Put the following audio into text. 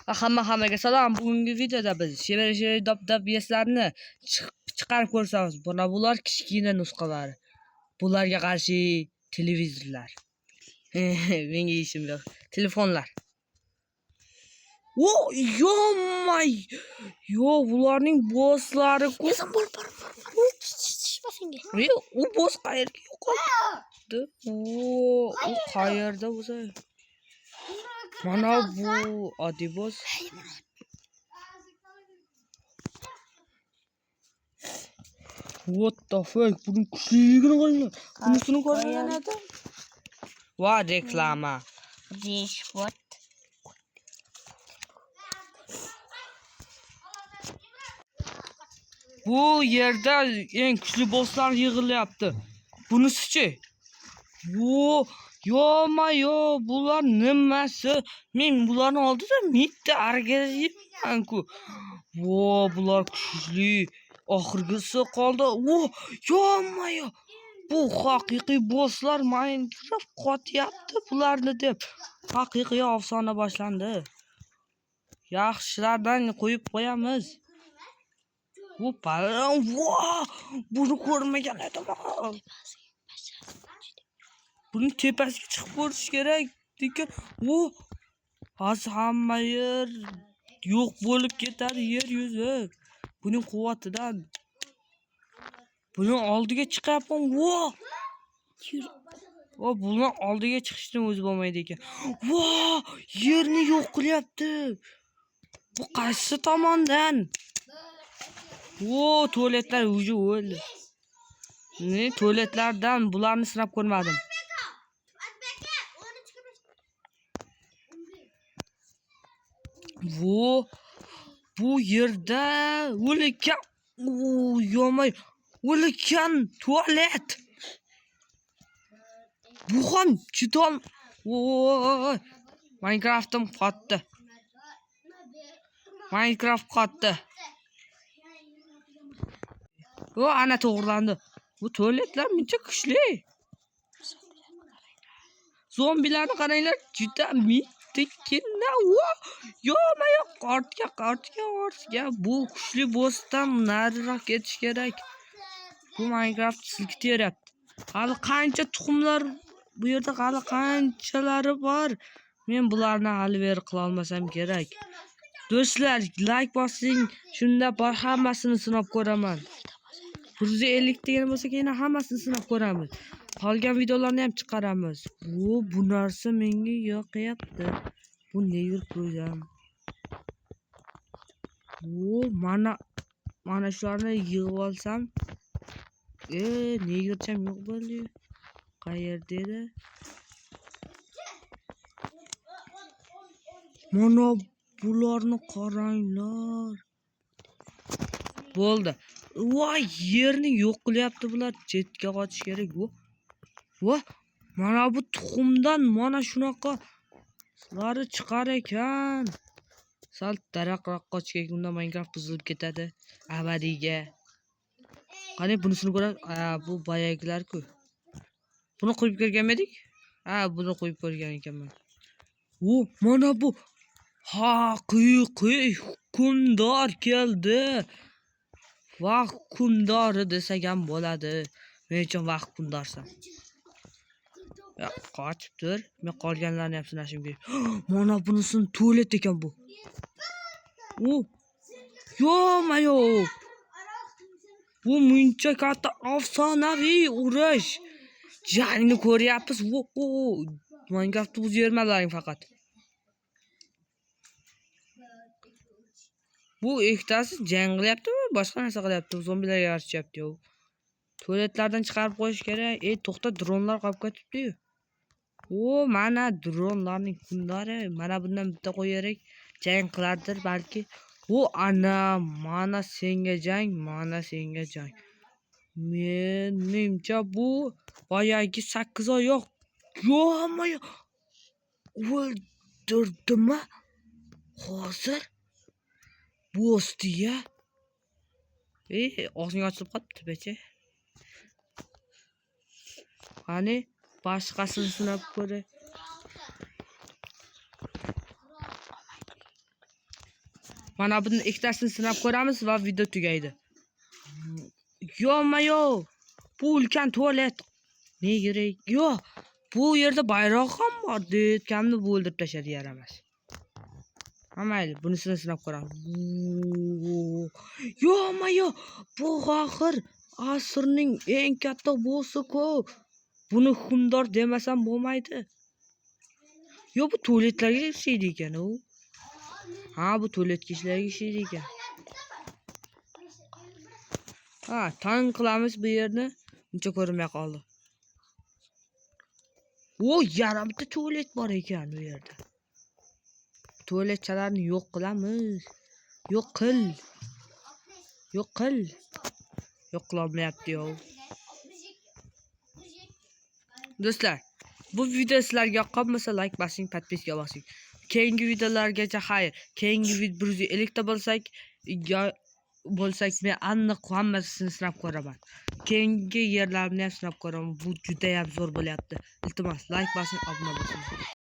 Hammaga salom. Bugungi videoda biz Chevrolet WS'larni chiqarib ko'rsamiz. Bular kichkina nusxalari. Bularga qarshi televizorlar. Menga ishim yo'q. Telefonlar. Yo'may. Yo, bularning bosslari ko'p. U boss qayerga yo'qoldi? U qayerda bo'lsa? Mana bu oddiy boss. What the fuck? Bunun kuchligini qaranglar. Bunisini ko'rganada. Va reklama. What? Bu yerda eng kuchli bosslar yig'ilyapti. Bunisi-chi? Yo, bular nimasi? Men bularni oldida mitta argazibman-ku. Bular kuchli. Oxirgisi qoldi. Yo. Bu haqiqiy bosslar Minecraft qotyapti bularni deb. Haqiqiy afsona boshlandi. Yaxshilardan qo'yib qo'yamiz. Bu balon. Buni ko'rmagan edim. Buni tepasiga chiqib ko'rish kerak. Lekin hozir hamma yer yo'q bo'lib ketadi yer yuzi. Buning quvvatidan. Buning oldiga chiqyapman. Buning oldiga chiqishning o'zi bo'lmaydi ekan. Yerni yo'q qilyapti. Bu qaysi tomondan? Tualetlar uji o'ldi. Tualetlardan bularni sinab ko'rmadim. Bu yerda o'lgan. Yo'may. O'lgan tualet. Bu ham chidol. Minecraft'im qotdi. Ana to'g'rilandi. Bu tualetlar muncha kuchli. Zombilarni qaranglar, juda mittikina. Yo'may, ortga. Bu kuchli bossdan nariroq ketish kerak. Bu Minecraft silkitiryapti. Hali qancha tuxumlar bu yerda hali qanchalari bor. Men bularni hali ber qila olmasam kerak. Do'stlar, like bosing, shunda hammasini sinab ko'raman. 150 degan bo'lsa, keyin hammasini sinab ko'ramiz. Qolgan videolarni ham chiqaramiz. Bu narsa menga yoqyapti. Bu nega qo'yam? Mana shularni yig'ib olsam, negircham yo'q bo'ldi. Qayerda edi? Mana bularni qaranglar. Bo'ldi. Yerni yo'q qilyapti bular. Chetga qochish kerak. Mana bu tuxumdan mana shunaqa lari chiqar ekan. Sal taraqroq qochgan unda Minecraft buzilib ketadi abadiyga. Qani bunisini ko'ramiz. Bu boyagilar-ku. Buni qo'yib ko'rganmidik? Buni qo'yib ko'rgan ekanman. Mana bu haqiqiy hukmdor keldi. Vaqt hukmdori desak ham bo'ladi. Men uchun vaqt hukmdorsan. Qochib tur. Men qolganlarni ham sinashim kerak. Mana bunisini tualet ekan bu. Yo'mayo. Bu muncha katta afsonaviy urush. Jangni ko'ryapsiz. Minecraftni buz yermalaring faqat. Bu ikkitasi jang qilyaptimi? Boshqa narsa qilyapti. Zombilarga qarashyapti. Tualetlardan chiqarib qo'yish kerak. To'xta, dronlar qolib ketibdi-yu. Mana dronlarning kunlari. Mana bundan bitta qo'yarik. Jang qilardir balki. Mana senga jang, Menimcha bu boyagi 8 oyoq. Yo'may. O'ldirdimi? Hozir bu ostiya. Og'zing ochilib qolibdi, becha. Qani, boshqasini sinab ko'ray. Mana buni ikkitasini sinab ko'ramiz va video tugaydi. Yo-mayo. Bu ulkan tualet. Ne kerak? Yo, bu yerda bayroq ham bor deb kamni o'ldirib tashadi yaramas. Mayli, bunisini sinab ko'ramiz. Yo-mayo. Bu oxir asrning eng katta boss'i-ku. Buni hukmdor demasam bo'lmaydi. Yo, bu tualetlarga ishlaydi ekan u. Ha, bu tualetga ishlaydi ekan. Ha, tan qilamiz bu yerni. Uncha ko'rinmay qoldi. O, yarimta tualet bor ekan bu yerda. Tualetchalarni yo'q qilamiz. Yo'q qil. Yo'q qil. Yo'q qila olmayapti-yo. Do'stlar, bu video sizlarga yoqqanmasa like bosing, podpiska bosing. Keyingi videolargacha xayr. Keyingi 150 ta bo'lsak, men aniq hammasini sinab ko'raman. Keyingi yerlarni ham sinab ko'raman. Bu juda ham zo'r bo'lyapti. Iltimos, like bosing, obuna bo'ling.